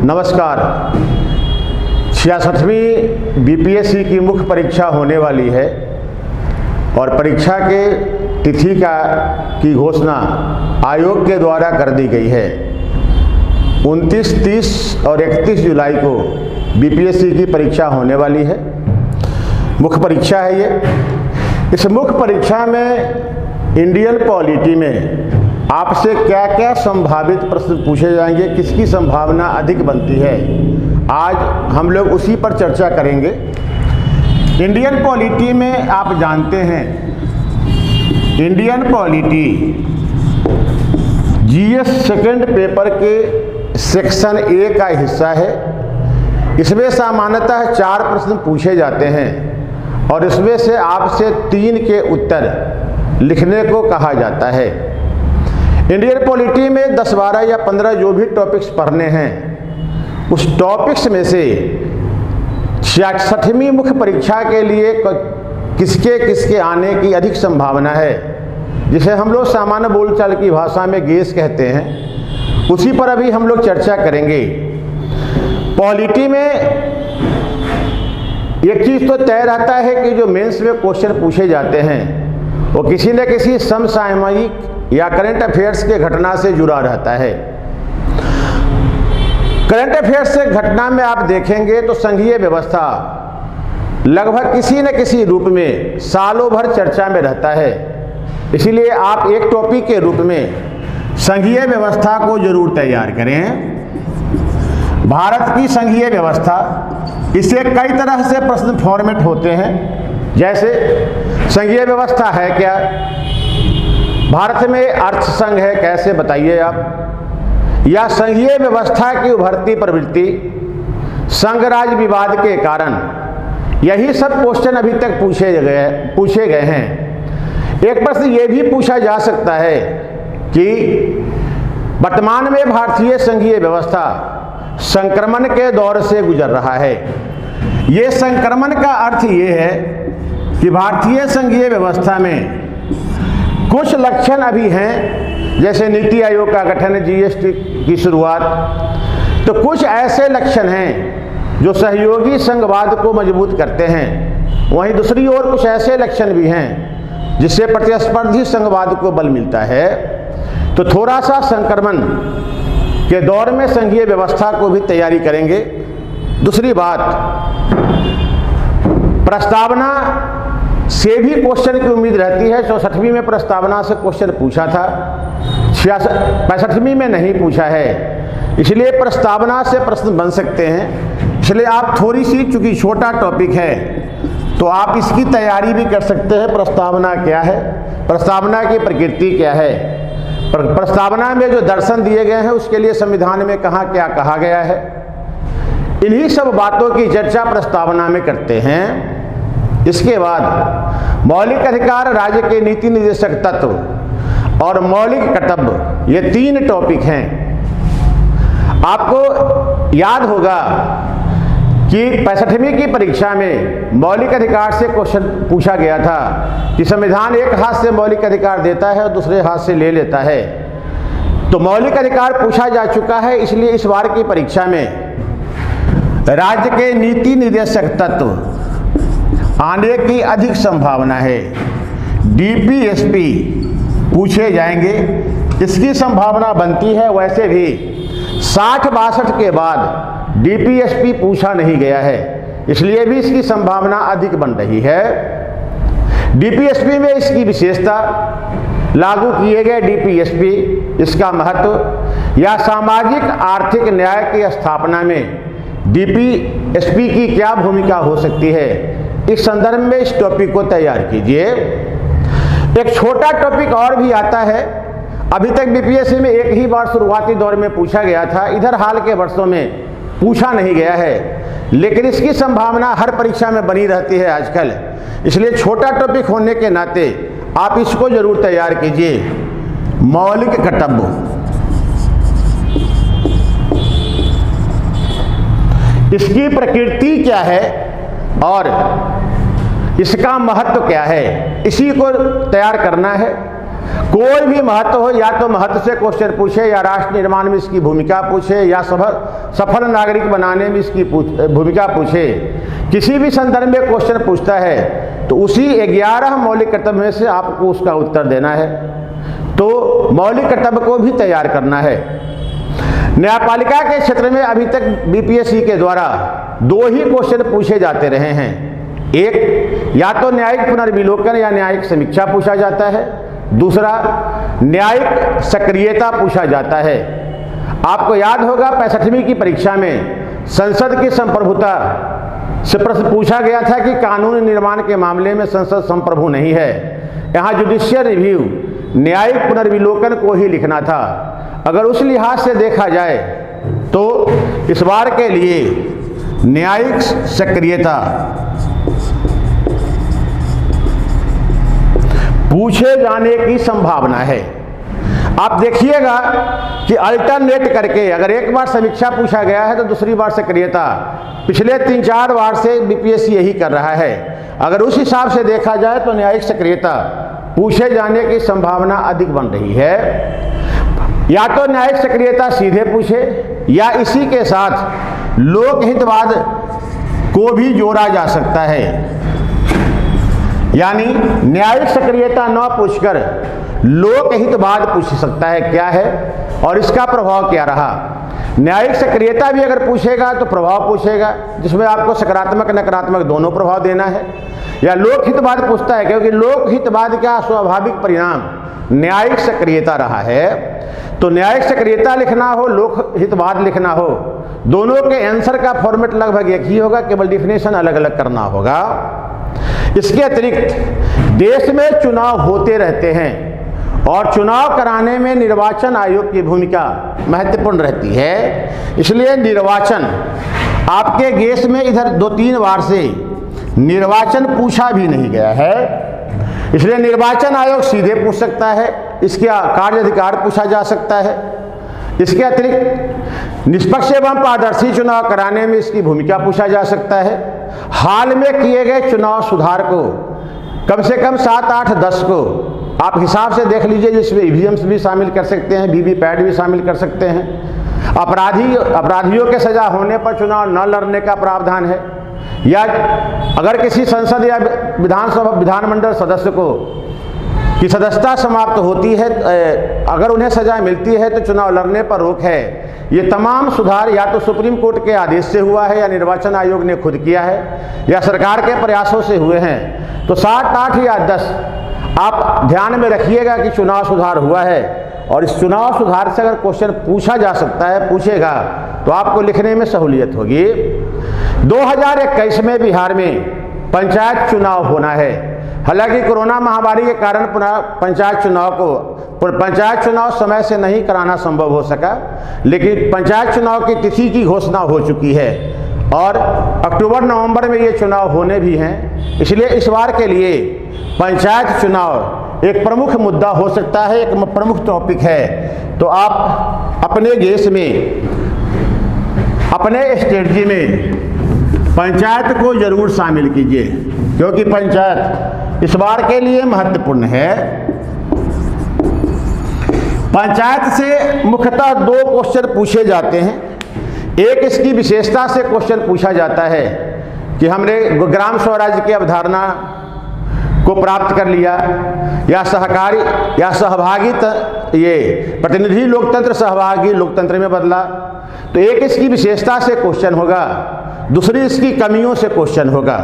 नमस्कार। 66वीं बीपीएससी की मुख्य परीक्षा होने वाली है और परीक्षा के तिथि की घोषणा आयोग के द्वारा कर दी गई है। 29, 30 और 31 जुलाई को बीपीएससी की परीक्षा होने वाली है। मुख्य परीक्षा है ये। इस मुख्य परीक्षा में इंडियन पॉलिटी में आपसे क्या क्या संभावित प्रश्न पूछे जाएंगे, किसकी संभावना अधिक बनती है, आज हम लोग उसी पर चर्चा करेंगे। इंडियन पॉलिटी में आप जानते हैं, Indian polity GS second paper के सेक्शन ए का हिस्सा है। इसमें सामान्यतः 4 प्रश्न पूछे जाते हैं और इसमें से आपसे 3 के उत्तर लिखने को कहा जाता है। इंडियन पॉलिटी में 10, 12 या 15 जो भी टॉपिक्स पढ़ने हैं, उस टॉपिक्स में से 66वीं मुख्य परीक्षा के लिए किसके किसके आने की अधिक संभावना है, जिसे हम लोग सामान्य बोलचाल की भाषा में गेस कहते हैं, उसी पर अभी हम लोग चर्चा करेंगे। पॉलिटी में एक चीज़ तो तय रहता है कि जो मेंस में क्वेश्चन पूछे जाते हैं वो किसी न किसी समसामयिक या करंट अफेयर्स के घटना से जुड़ा रहता है। करंट अफेयर्स से घटना में आप देखेंगे तो संघीय व्यवस्था लगभग किसी न किसी रूप में सालों भर चर्चा में रहता है। इसीलिए आप एक टॉपिक के रूप में संघीय व्यवस्था को जरूर तैयार करें। भारत की संघीय व्यवस्था, इससे कई तरह से प्रश्न फॉर्मेट होते हैं। जैसे संघीय व्यवस्था है क्या, भारत में अर्थ संघ है कैसे, बताइए आप, या संघीय व्यवस्था की उभरती प्रवृत्ति, संघ राज्य विवाद के कारण, यही सब क्वेश्चन अभी तक पूछे गए हैं। एक प्रश्न ये भी पूछा जा सकता है कि वर्तमान में भारतीय संघीय व्यवस्था संक्रमण के दौर से गुजर रहा है। ये संक्रमण का अर्थ ये है कि भारतीय संघीय व्यवस्था में कुछ लक्षण अभी हैं, जैसे नीति आयोग का गठन, जीएसटी की शुरुआत, तो कुछ ऐसे लक्षण हैं जो सहयोगी संघवाद को मजबूत करते हैं। वहीं दूसरी ओर कुछ ऐसे लक्षण भी हैं जिससे प्रतिस्पर्धी संघवाद को बल मिलता है। तो थोड़ा सा संक्रमण के दौर में संघीय व्यवस्था को भी तैयारी करेंगे। दूसरी बात, प्रस्तावना से भी क्वेश्चन की उम्मीद रहती है। 64वीं में प्रस्तावना से क्वेश्चन पूछा था, 65वीं में नहीं पूछा है, इसलिए प्रस्तावना से प्रश्न बन सकते हैं। इसलिए आप थोड़ी सी, चूंकि छोटा टॉपिक है, तो आप इसकी तैयारी भी कर सकते हैं। प्रस्तावना क्या है, प्रस्तावना की प्रकृति क्या है, प्रस्तावना में जो दर्शन दिए गए हैं उसके लिए संविधान में कहाँ क्या कहा गया है, इन्हीं सब बातों की चर्चा प्रस्तावना में करते हैं। इसके बाद मौलिक अधिकार, राज्य के नीति निर्देशक तत्व और मौलिक कर्तव्य, ये 3 टॉपिक हैं। आपको याद होगा कि 65वीं की परीक्षा में मौलिक अधिकार से क्वेश्चन पूछा गया था कि संविधान एक हाथ से मौलिक अधिकार देता है और दूसरे हाथ से ले लेता है। तो मौलिक अधिकार पूछा जा चुका है, इसलिए इस बार की परीक्षा में राज्य के नीति निर्देशक तत्व आने की अधिक संभावना है। डीपीएसपी पूछे जाएंगे, इसकी संभावना बनती है। वैसे भी 60-62 के बाद डीपीएसपी पूछा नहीं गया है, इसलिए भी इसकी संभावना अधिक बन रही है। डीपीएसपी में इसकी विशेषता, लागू किए गए डीपीएसपी, इसका महत्व या सामाजिक आर्थिक न्याय की स्थापना में डीपीएसपी की क्या भूमिका हो सकती है, इस संदर्भ में इस टॉपिक को तैयार कीजिए। एक छोटा टॉपिक और भी आता है, अभी तक बीपीएससी में एक ही बार शुरुआती दौर में पूछा गया था, इधर हाल के वर्षों में पूछा नहीं गया है, लेकिन इसकी संभावना हर परीक्षा में बनी रहती है आजकल। इसलिए छोटा टॉपिक होने के नाते आप इसको जरूर तैयार कीजिए। मौलिक कर्तव्य, इसकी प्रकृति क्या है और इसका महत्व क्या है, इसी को तैयार करना है। कोई भी महत्व हो, या तो महत्व से क्वेश्चन पूछे, या राष्ट्र निर्माण में इसकी भूमिका पूछे, या सफल नागरिक बनाने में इसकी भूमिका पूछे, किसी भी संदर्भ में क्वेश्चन पूछता है तो उसी 11 मौलिक कर्तव्य में से आपको उसका उत्तर देना है। तो मौलिक कर्तव्य को भी तैयार करना है। न्यायपालिका के क्षेत्र में अभी तक बीपीएससी के द्वारा 2 ही क्वेश्चन पूछे जाते रहे हैं। एक, या तो न्यायिक पुनर्विलोकन या न्यायिक समीक्षा पूछा जाता है, दूसरा न्यायिक सक्रियता पूछा जाता है। आपको याद होगा 65वीं की परीक्षा में संसद की संप्रभुता से प्रश्न पूछा गया था कि कानून निर्माण के मामले में संसद संप्रभु नहीं है। यहाँ जुडिशियल रिव्यू न्यायिक पुनर्विलोकन को ही लिखना था। अगर उस लिहाज से देखा जाए तो इस बार के लिए न्यायिक सक्रियता पूछे जाने की संभावना है। आप देखिएगा कि अल्टरनेट करके अगर एक बार समीक्षा पूछा गया है तो दूसरी बार सक्रियता, पिछले 3-4 बार से बीपीएससी यही कर रहा है। अगर उस हिसाब से देखा जाए तो न्यायिक सक्रियता पूछे जाने की संभावना अधिक बन रही है। या तो न्यायिक सक्रियता सीधे पूछे, या इसी के साथ लोकहितवाद को भी जोड़ा जा सकता है। यानी न्यायिक सक्रियता न पूछकर लोकहितवाद पूछ सकता है क्या है और इसका प्रभाव क्या रहा। न्यायिक सक्रियता भी अगर पूछेगा तो प्रभाव पूछेगा, जिसमें आपको सकारात्मक नकारात्मक दोनों प्रभाव देना है। या लोकहितवाद पूछता है, क्योंकि लोकहितवाद का स्वाभाविक परिणाम न्यायिक सक्रियता रहा है। तो न्यायिक सक्रियता लिखना हो, लोकहितवाद लिखना हो, दोनों के आंसर का फॉर्मेट लगभग एक ही होगा, केवल डिफिनेशन अलग अलग करना होगा। इसके अतिरिक्त देश में चुनाव होते रहते हैं और चुनाव कराने में निर्वाचन आयोग की भूमिका महत्वपूर्ण रहती है। इसलिए निर्वाचन आपके केस में इधर 2-3 बार से निर्वाचन पूछा भी नहीं गया है, इसलिए निर्वाचन आयोग सीधे पूछ सकता है, इसका कार्य अधिकार पूछा जा सकता है। इसके अतिरिक्त निष्पक्ष एवं पारदर्शी चुनाव कराने में इसकी भूमिका पूछा जा सकता है। हाल में किए गए चुनाव सुधार को कम से कम 7, 8, 10 को आप हिसाब से देख लीजिए, जिसमें ईवीएम्स भी शामिल कर सकते हैं, वीवीपैट भी शामिल कर सकते हैं। अपराधियों के सजा होने पर चुनाव न लड़ने का प्रावधान है, या अगर किसी संसद या विधानमंडल सदस्य को की सदस्यता समाप्त होती है, अगर उन्हें सजा मिलती है तो चुनाव लड़ने पर रोक है। ये तमाम सुधार या तो सुप्रीम कोर्ट के आदेश से हुआ है, या निर्वाचन आयोग ने खुद किया है, या सरकार के प्रयासों से हुए हैं। तो 7, 8 या 10 आप ध्यान में रखिएगा कि चुनाव सुधार हुआ है, और इस चुनाव सुधार से अगर क्वेश्चन पूछा जा सकता है, पूछेगा, तो आपको लिखने में सहूलियत होगी। 2021 में बिहार में पंचायत चुनाव होना है। हालांकि कोरोना महामारी के कारण पुनः पंचायत चुनाव समय से नहीं कराना संभव हो सका, लेकिन पंचायत चुनाव की तिथि की घोषणा हो चुकी है और अक्टूबर-नवंबर में ये चुनाव होने भी हैं। इसलिए इस बार के लिए पंचायत चुनाव एक प्रमुख मुद्दा हो सकता है, एक प्रमुख टॉपिक है। तो आप अपने देश में, अपने स्ट्रेटजी में पंचायत को जरूर शामिल कीजिए, क्योंकि पंचायत इस बार के लिए महत्वपूर्ण है। पंचायत से मुख्यतः 2 क्वेश्चन पूछे जाते हैं। एक, इसकी विशेषता से क्वेश्चन पूछा जाता है कि हमने ग्राम स्वराज्य की अवधारणा को प्राप्त कर लिया, या सहकारी या सहभागी ये प्रतिनिधि लोकतंत्र सहभागी लोकतंत्र में बदला। तो एक इसकी विशेषता से क्वेश्चन होगा, दूसरी इसकी कमियों से क्वेश्चन होगा।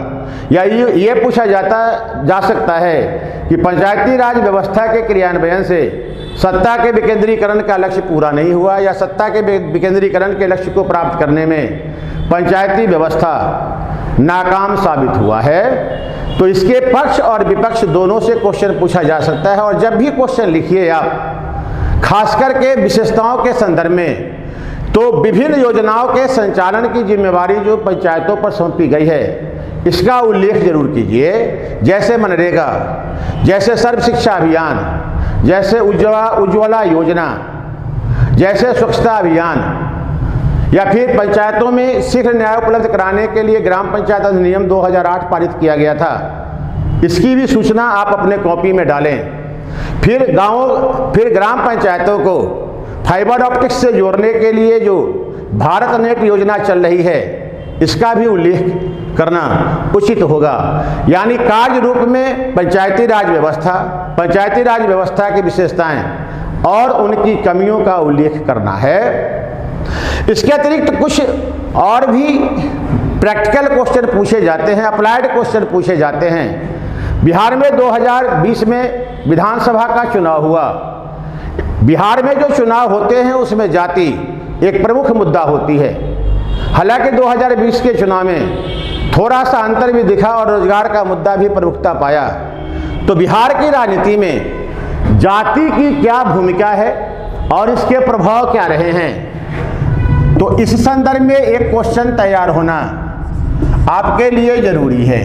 या ये पूछा जा सकता है कि पंचायती राज व्यवस्था के क्रियान्वयन से सत्ता के विकेंद्रीकरण का लक्ष्य पूरा नहीं हुआ, या सत्ता के विकेंद्रीकरण के लक्ष्य को प्राप्त करने में पंचायती व्यवस्था नाकाम साबित हुआ है। तो इसके पक्ष और विपक्ष दोनों से क्वेश्चन पूछा जा सकता है। और जब भी क्वेश्चन लिखिए आप, खास करके विशेषताओं के संदर्भ में, तो विभिन्न योजनाओं के संचालन की जिम्मेवारी जो पंचायतों पर सौंपी गई है, इसका उल्लेख जरूर कीजिए। जैसे मनरेगा, जैसे सर्व शिक्षा अभियान, जैसे उज्ज्वला योजना, जैसे स्वच्छता अभियान, या फिर पंचायतों में शीघ्र न्याय उपलब्ध कराने के लिए ग्राम पंचायत अधिनियम 2008 पारित किया गया था। इसकी भी सूचना आप अपने कॉपी में डालें। फिर फिर ग्राम पंचायतों को फाइबर ऑप्टिक्स से जोड़ने के लिए जो भारत नेट योजना चल रही है, इसका भी उल्लेख करना उचित होगा। यानी कार्य रूप में पंचायती राज व्यवस्था की विशेषताएं और उनकी कमियों का उल्लेख करना है। इसके अतिरिक्त कुछ और भी प्रैक्टिकल क्वेश्चन पूछे जाते हैं, अप्लाइड क्वेश्चन पूछे जाते हैं। बिहार में 2020 में विधानसभा का चुनाव हुआ। बिहार में जो चुनाव होते हैं उसमें जाति एक प्रमुख मुद्दा होती है। हालांकि 2020 के चुनाव में थोड़ा सा अंतर भी दिखा और रोजगार का मुद्दा भी प्रमुखता पाया। तो बिहार की राजनीति में जाति की क्या भूमिका है और इसके प्रभाव क्या रहे हैं, तो इस संदर्भ में एक क्वेश्चन तैयार होना आपके लिए जरूरी है।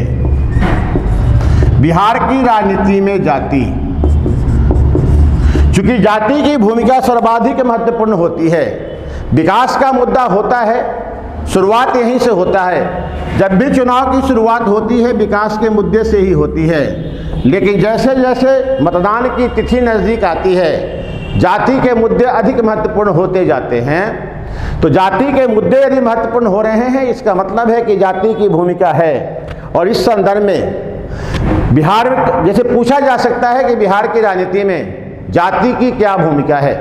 बिहार की राजनीति में जाति, चूंकि जाति की भूमिका सर्वाधिक महत्वपूर्ण होती है, विकास का मुद्दा होता है, शुरुआत यहीं से होता है। जब भी चुनाव की शुरुआत होती है विकास के मुद्दे से ही होती है, लेकिन जैसे जैसे मतदान की तिथि नज़दीक आती है जाति के मुद्दे अधिक महत्वपूर्ण होते जाते हैं। तो जाति के मुद्दे यदि महत्वपूर्ण हो रहे हैं, इसका मतलब है कि जाति की भूमिका है। और इस संदर्भ में बिहार, जैसे पूछा जा सकता है कि बिहार की राजनीति में जाति की क्या भूमिका है,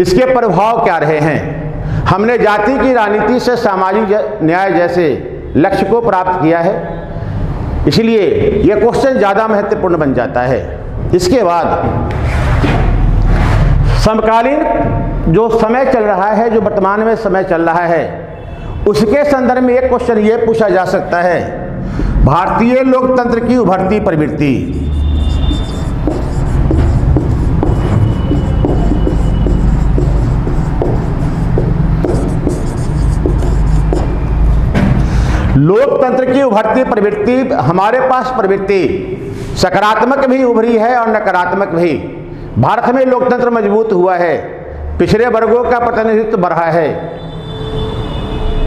इसके प्रभाव क्या रहे हैं। हमने जाति की राजनीति से सामाजिक न्याय जैसे लक्ष्य को प्राप्त किया है, इसलिए यह क्वेश्चन ज़्यादा महत्वपूर्ण बन जाता है। इसके बाद समकालीन जो समय चल रहा है, जो वर्तमान में समय चल रहा है, उसके संदर्भ में एक क्वेश्चन ये पूछा जा सकता है, भारतीय लोकतंत्र की उभरती प्रवृत्ति। लोकतंत्र की उभरती प्रवृत्ति, हमारे पास प्रवृत्ति सकारात्मक भी उभरी है और नकारात्मक भी। भारत में लोकतंत्र मजबूत हुआ है, पिछड़े वर्गों का प्रतिनिधित्व बढ़ा है,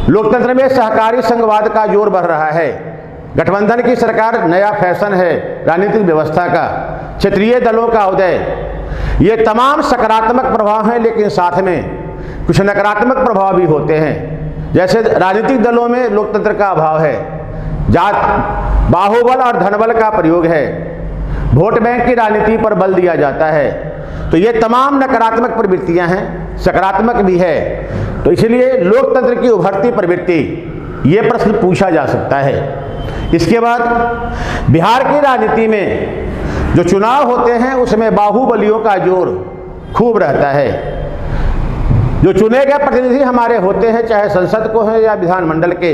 लोकतंत्र में सहकारी संघवाद का जोर बढ़ रहा है, गठबंधन की सरकार नया फैशन है राजनीतिक व्यवस्था का, क्षेत्रीय दलों का उदय, ये तमाम सकारात्मक प्रभाव हैं। लेकिन साथ में कुछ नकारात्मक प्रभाव भी होते हैं, जैसे राजनीतिक दलों में लोकतंत्र का अभाव है, जात बाहुबल और धनबल का प्रयोग है, वोट बैंक की राजनीति पर बल दिया जाता है। तो ये तमाम नकारात्मक प्रवृत्तियां हैं, सकारात्मक भी है। तो इसलिए लोकतंत्र की उभरती प्रवृत्ति, ये प्रश्न पूछा जा सकता है। इसके बाद बिहार की राजनीति में जो चुनाव होते हैं उसमें बाहुबलियों का जोर खूब रहता है। जो चुने गए प्रतिनिधि हमारे होते हैं, चाहे संसद को है या विधानमंडल के,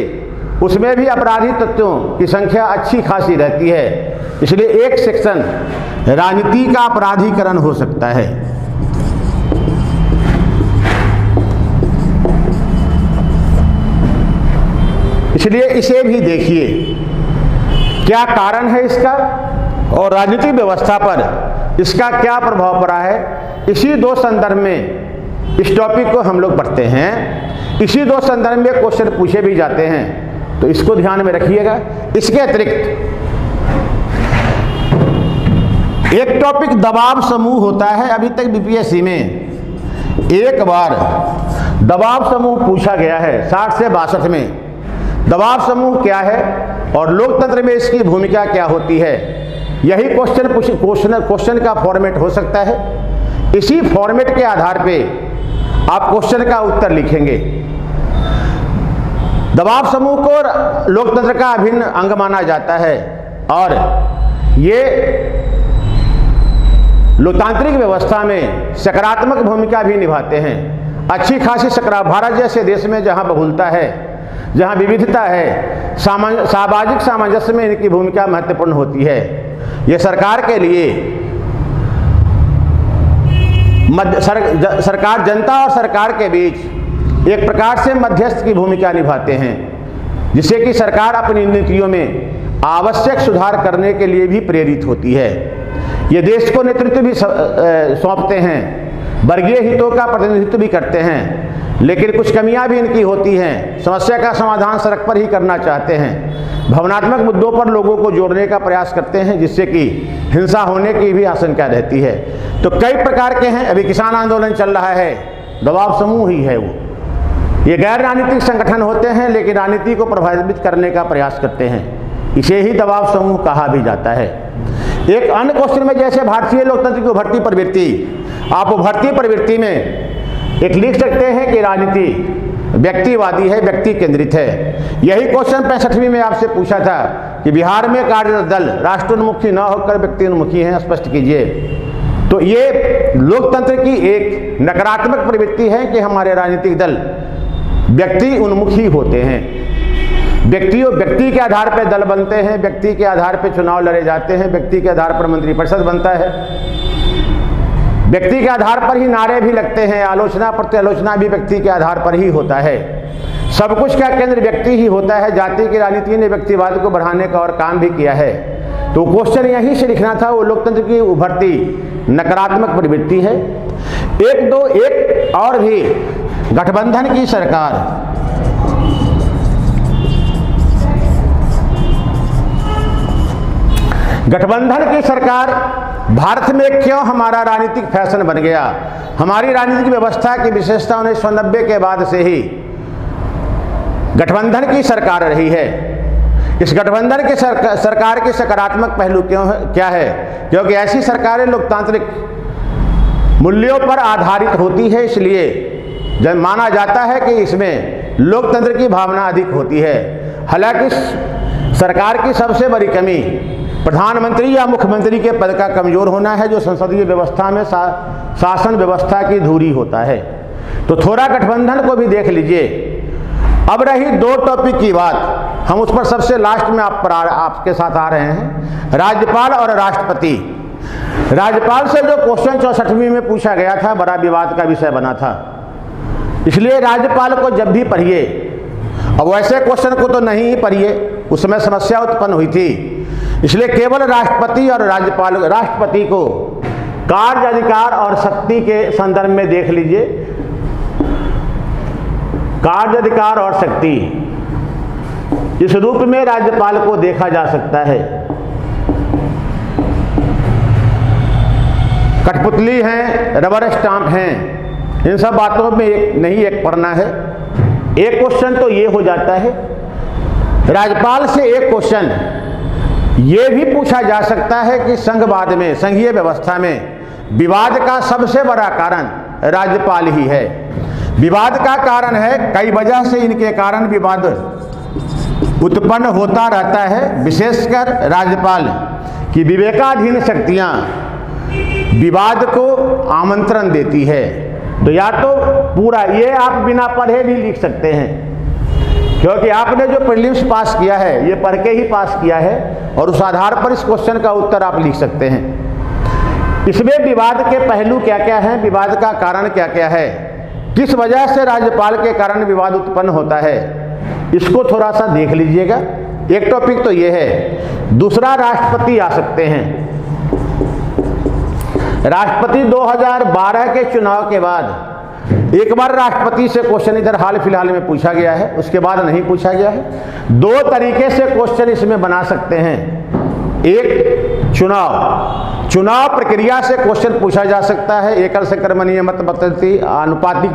उसमें भी अपराधी तत्वों की संख्या अच्छी खासी रहती है। इसलिए एक सेक्शन राजनीति का अपराधीकरण हो सकता है। इसलिए इसे भी देखिए क्या कारण है इसका और राजनीतिक व्यवस्था पर इसका क्या प्रभाव पड़ा है। इसी दो संदर्भ में इस टॉपिक को हम लोग पढ़ते हैं। इसी दो संदर्भ में क्वेश्चन पूछे भी जाते हैं, तो इसको ध्यान में रखिएगा। इसके अतिरिक्त एक टॉपिक दबाव समूह होता है। अभी तक बीपीएससी में एक बार दबाव समूह पूछा गया है 60 से 62 में। दबाव समूह क्या है और लोकतंत्र में इसकी भूमिका क्या होती है, यही क्वेश्चन का फॉर्मेट हो सकता है। इसी फॉर्मेट के आधार पे आप क्वेश्चन का उत्तर लिखेंगे। दबाव समूह को लोकतंत्र का अभिन्न अंग माना जाता है और ये लोकतांत्रिक व्यवस्था में सकारात्मक भूमिका भी निभाते हैं। अच्छी खासी भारत जैसे देश में जहां बहुलता है, जहां विविधता है, सामाजिक सामंजस्य में इनकी भूमिका महत्वपूर्ण होती है। ये सरकार के लिए सरकार, जनता और सरकार के बीच एक प्रकार से मध्यस्थ की भूमिका निभाते हैं, जिससे कि सरकार अपनी नीतियों में आवश्यक सुधार करने के लिए भी प्रेरित होती है। ये देश को नेतृत्व भी सौंपते हैं। वर्गीय हितों का प्रतिनिधित्व भी करते हैं, लेकिन कुछ कमियां भी इनकी होती हैं। समस्या का समाधान सड़क पर ही करना चाहते हैं। भावनात्मक मुद्दों पर लोगों को जोड़ने का प्रयास करते हैं, जिससे कि हिंसा होने की भी आशंका रहती है। तो कई प्रकार के हैं। अभी किसान आंदोलन चल रहा है, दबाव समूह ही है वो। ये गैर राजनीतिक संगठन होते हैं, लेकिन राजनीति को प्रभावित करने का प्रयास करते हैं। इसे ही दबाव समूह कहा भी जाता है। एक अन्य क्वेश्चन में, जैसे भारतीय लोकतंत्र की उभरती प्रवृत्ति, आप उभरती प्रवृत्ति में एक लिख सकते हैं कि राजनीति व्यक्तिवादी है, व्यक्ति केंद्रित है। यही क्वेश्चन 65वीं में आपसे पूछा था कि बिहार में कार्यरत दल राष्ट्रोन्मुखी न होकर व्यक्तिन्मुखी हैं, स्पष्ट कीजिए। तो ये लोकतंत्र की एक नकारात्मक प्रवृत्ति है कि हमारे राजनीतिक दल व्यक्ति उन्मुखी होते हैं। व्यक्ति के आधार पर दल बनते हैं, व्यक्ति के आधार पर चुनाव लड़े जाते हैं, व्यक्ति के आधार पर मंत्रिपरिषद बनता है, व्यक्ति के आधार पर ही नारे भी लगते हैं, आलोचना प्रत्यालोचना भी व्यक्ति के आधार पर ही होता है। सब कुछ का केंद्र व्यक्ति ही होता है। जाति की राजनीति ने व्यक्तिवाद को बढ़ाने का और काम भी किया है। तो क्वेश्चन यहीं से लिखना था, वो लोकतंत्र की उभरती नकारात्मक प्रवृत्ति है। एक और भी, गठबंधन की सरकार, गठबंधन की सरकार भारत में क्यों हमारा राजनीतिक फैशन बन गया। हमारी राजनीतिक व्यवस्था की विशेषता 1990 के बाद से ही गठबंधन की सरकार रही है। इस गठबंधन की सरकार के सकारात्मक पहलू क्या है? क्योंकि ऐसी सरकारें लोकतांत्रिक मूल्यों पर आधारित होती है, इसलिए जब माना जाता है कि इसमें लोकतंत्र की भावना अधिक होती है। हालांकि सरकार की सबसे बड़ी कमी प्रधानमंत्री या मुख्यमंत्री के पद का कमजोर होना है, जो संसदीय व्यवस्था में शासन व्यवस्था की धुरी होता है। तो थोड़ा गठबंधन को भी देख लीजिए। अब रही दो टॉपिक की बात, हम उस पर सबसे लास्ट में आपके साथ आ रहे हैं, राज्यपाल और राष्ट्रपति। राज्यपाल से जो क्वेश्चन 64वीं में पूछा गया था, बड़ा विवाद का विषय बना था। इसलिए राज्यपाल को जब भी पढ़िए, अब वैसे क्वेश्चन को तो नहीं ही पढ़िए, उस समय समस्या उत्पन्न हुई थी, इसलिए केवल राष्ट्रपति और राज्यपाल, राष्ट्रपति को कार्य अधिकार और शक्ति के संदर्भ में देख लीजिए। कार्य अधिकार और शक्ति, इस रूप में राज्यपाल को देखा जा सकता है। कठपुतली हैं, रबर स्टाम्प हैं, इन सब बातों में एक पढ़ना है। एक क्वेश्चन तो ये हो जाता है। राज्यपाल से एक क्वेश्चन ये भी पूछा जा सकता है कि संघवाद में, संघीय व्यवस्था में विवाद का सबसे बड़ा कारण राज्यपाल ही है। विवाद का कारण है, कई वजह से इनके कारण विवाद उत्पन्न होता रहता है। विशेषकर राज्यपाल की विवेकाधीन शक्तियां विवाद को आमंत्रण देती है। तो या तो पूरा ये आप बिना पढ़े भी लिख सकते हैं, क्योंकि आपने जो प्रीलिम्स पास किया है ये पढ़ के ही पास किया है, और उस आधार पर इस क्वेश्चन का उत्तर आप लिख सकते हैं। इसमें विवाद के पहलू क्या क्या हैं, विवाद का कारण क्या क्या है, किस वजह से राज्यपाल के कारण विवाद उत्पन्न होता है, इसको थोड़ा सा देख लीजिएगा। एक टॉपिक तो ये है। दूसरा, राष्ट्रपति आ सकते हैं। राष्ट्रपति 2012 के चुनाव के बाद एक बार राष्ट्रपति से क्वेश्चन इधर हाल फिलहाल में पूछा गया है, उसके बाद नहीं पूछा गया है। दो तरीके से क्वेश्चन इसमें बना सकते हैं। एक, चुनाव प्रक्रिया से क्वेश्चन पूछा जा सकता है, एकल संक्रमणीय मत पद्धति, आनुपातिक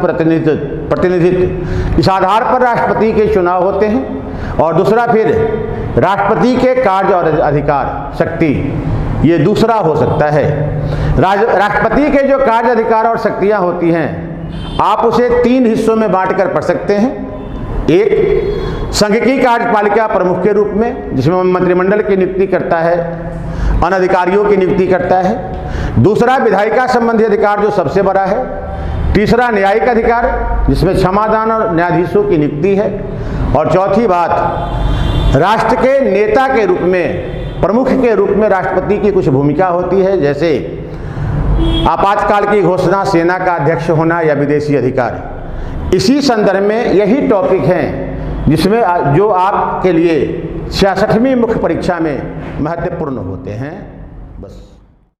प्रतिनिधित्व, इस आधार पर राष्ट्रपति के चुनाव होते हैं। और दूसरा फिर राष्ट्रपति के कार्य और अधिकार शक्ति, ये दूसरा हो सकता है। राष्ट्रपति के जो कार्य अधिकार और शक्तियां होती हैं, आप उसे 3 हिस्सों में बांटकर पढ़ सकते हैं। एक, संघ की कार्यपालिका प्रमुख के रूप में, जिसमें मंत्रिमंडल की नियुक्ति करता है, अनधिकारियों की नियुक्ति करता है। दूसरा, विधायिका संबंधी अधिकार जो सबसे बड़ा है। तीसरा, न्यायिक अधिकार, जिसमें क्षमादान और न्यायाधीशों की नियुक्ति है। और चौथी बात, राष्ट्र के नेता के रूप में, प्रमुख के रूप में राष्ट्रपति की कुछ भूमिका होती है, जैसे आपातकाल की घोषणा, सेना का अध्यक्ष होना या विदेशी अधिकार। इसी संदर्भ में यही टॉपिक हैं जिसमें जो आपके लिए 66वीं मुख्य परीक्षा में महत्वपूर्ण होते हैं।